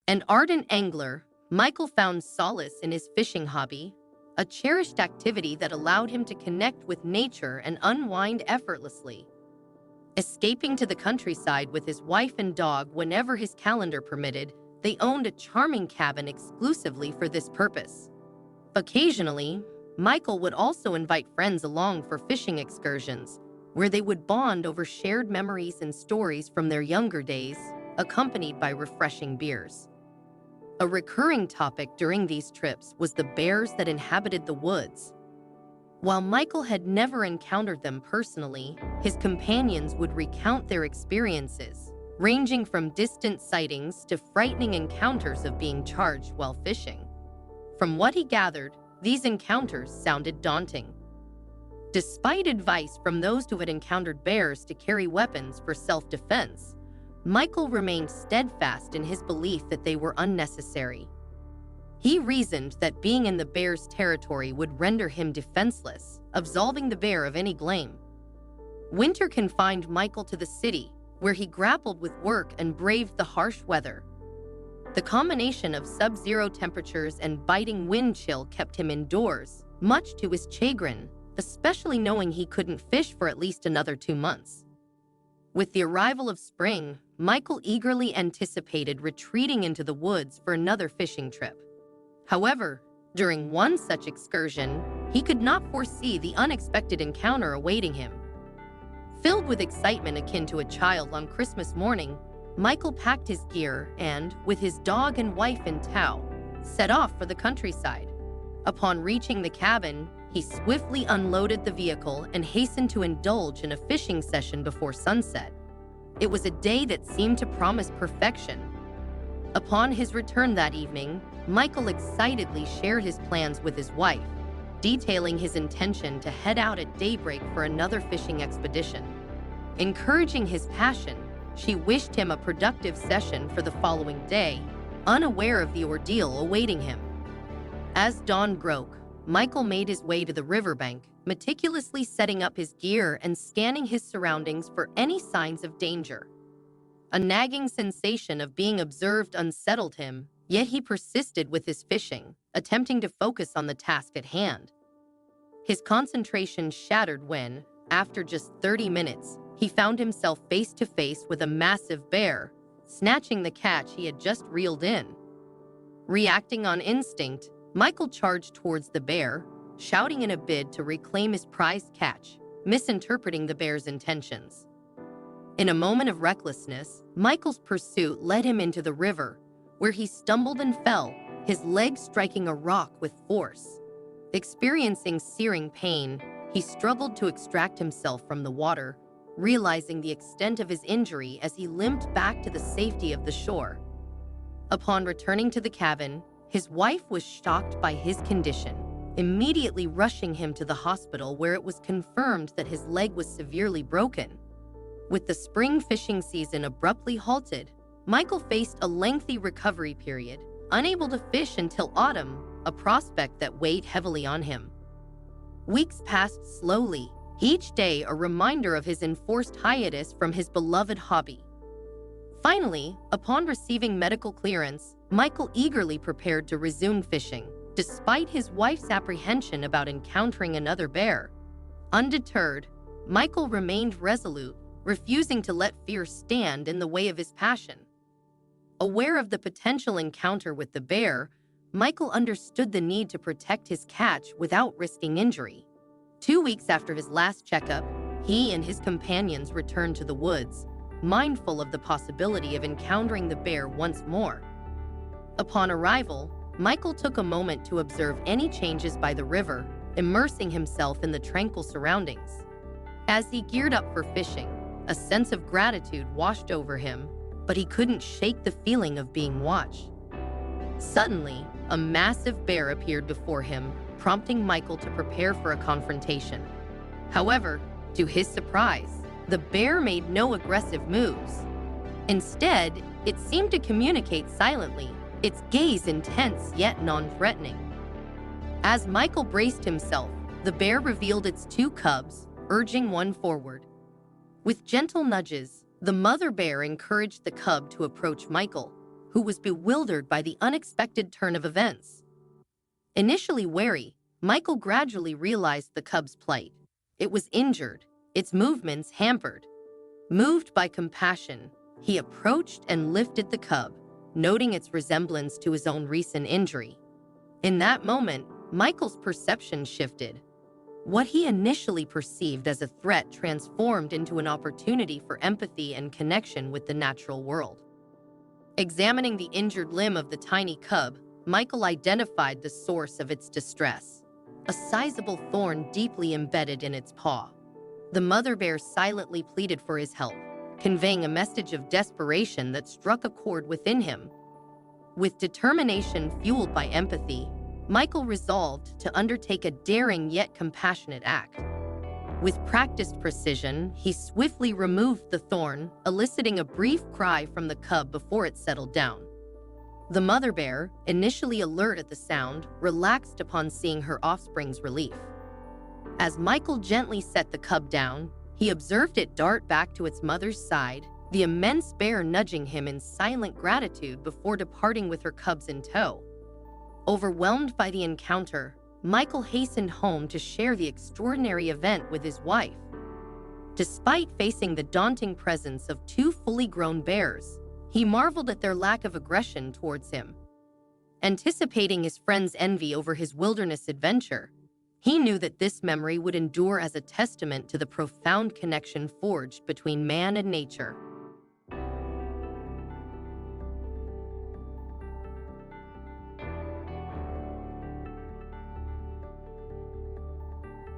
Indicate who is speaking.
Speaker 1: An ardent angler, Michael found solace in his fishing hobby, a cherished activity that allowed him to connect with nature and unwind effortlessly. Escaping to the countryside with his wife and dog whenever his calendar permitted, they owned a charming cabin exclusively for this purpose. Occasionally, Michael would also invite friends along for fishing excursions, where they would bond over shared memories and stories from their younger days, accompanied by refreshing beers. A recurring topic during these trips was the bears that inhabited the woods. While Michael had never encountered them personally, his companions would recount their experiences, ranging from distant sightings to frightening encounters of being charged while fishing. From what he gathered, these encounters sounded daunting. Despite advice from those who had encountered bears to carry weapons for self-defense, Michael remained steadfast in his belief that they were unnecessary. He reasoned that being in the bear's territory would render him defenseless, absolving the bear of any blame. Winter confined Michael to the city, where he grappled with work and braved the harsh weather. The combination of sub-zero temperatures and biting wind chill kept him indoors, much to his chagrin, especially knowing he couldn't fish for at least another 2 months. With the arrival of spring, Michael eagerly anticipated retreating into the woods for another fishing trip. However, during one such excursion, he could not foresee the unexpected encounter awaiting him. Filled with excitement akin to a child on Christmas morning, Michael packed his gear and, with his dog and wife in tow, set off for the countryside. Upon reaching the cabin, he swiftly unloaded the vehicle and hastened to indulge in a fishing session before sunset. It was a day that seemed to promise perfection. Upon his return that evening, Michael excitedly shared his plans with his wife, detailing his intention to head out at daybreak for another fishing expedition. Encouraging his passion, she wished him a productive session for the following day, unaware of the ordeal awaiting him. As dawn broke, Michael made his way to the riverbank, meticulously setting up his gear and scanning his surroundings for any signs of danger. A nagging sensation of being observed unsettled him, yet he persisted with his fishing, attempting to focus on the task at hand. His concentration shattered when, after just 30 minutes, he found himself face to face with a massive bear, snatching the catch he had just reeled in. Reacting on instinct, Michael charged towards the bear, shouting in a bid to reclaim his prized catch, misinterpreting the bear's intentions. In a moment of recklessness, Michael's pursuit led him into the river, where he stumbled and fell, his leg striking a rock with force. Experiencing searing pain, he struggled to extract himself from the water, realizing the extent of his injury as he limped back to the safety of the shore. Upon returning to the cabin, his wife was shocked by his condition, immediately rushing him to the hospital where it was confirmed that his leg was severely broken. With the spring fishing season abruptly halted, Michael faced a lengthy recovery period, unable to fish until autumn, a prospect that weighed heavily on him. Weeks passed slowly, each day a reminder of his enforced hiatus from his beloved hobby. Finally, upon receiving medical clearance, Michael eagerly prepared to resume fishing, despite his wife's apprehension about encountering another bear. Undeterred, Michael remained resolute, refusing to let fear stand in the way of his passion. Aware of the potential encounter with the bear, Michael understood the need to protect his catch without risking injury. 2 weeks after his last checkup, he and his companions returned to the woods, mindful of the possibility of encountering the bear once more. Upon arrival, Michael took a moment to observe any changes by the river, immersing himself in the tranquil surroundings. As he geared up for fishing, a sense of gratitude washed over him, but he couldn't shake the feeling of being watched. Suddenly, a massive bear appeared before him, prompting Michael to prepare for a confrontation. However, to his surprise, the bear made no aggressive moves. Instead, it seemed to communicate silently, its gaze intense yet non-threatening. As Michael braced himself, the bear revealed its 2 cubs, urging one forward. With gentle nudges, the mother bear encouraged the cub to approach Michael, who was bewildered by the unexpected turn of events. Initially wary, Michael gradually realized the cub's plight. It was injured, its movements hampered. Moved by compassion, he approached and lifted the cub, noting its resemblance to his own recent injury. In that moment, Michael's perception shifted. What he initially perceived as a threat transformed into an opportunity for empathy and connection with the natural world. Examining the injured limb of the tiny cub, Michael identified the source of its distress, a sizable thorn deeply embedded in its paw. The mother bear silently pleaded for his help, conveying a message of desperation that struck a chord within him. With determination fueled by empathy, Michael resolved to undertake a daring yet compassionate act. With practiced precision, he swiftly removed the thorn, eliciting a brief cry from the cub before it settled down. The mother bear, initially alert at the sound, relaxed upon seeing her offspring's relief. As Michael gently set the cub down, he observed it dart back to its mother's side, the immense bear nudging him in silent gratitude before departing with her cubs in tow. Overwhelmed by the encounter, Michael hastened home to share the extraordinary event with his wife. Despite facing the daunting presence of two fully grown bears, he marveled at their lack of aggression towards him. Anticipating his friend's envy over his wilderness adventure, he knew that this memory would endure as a testament to the profound connection forged between man and nature.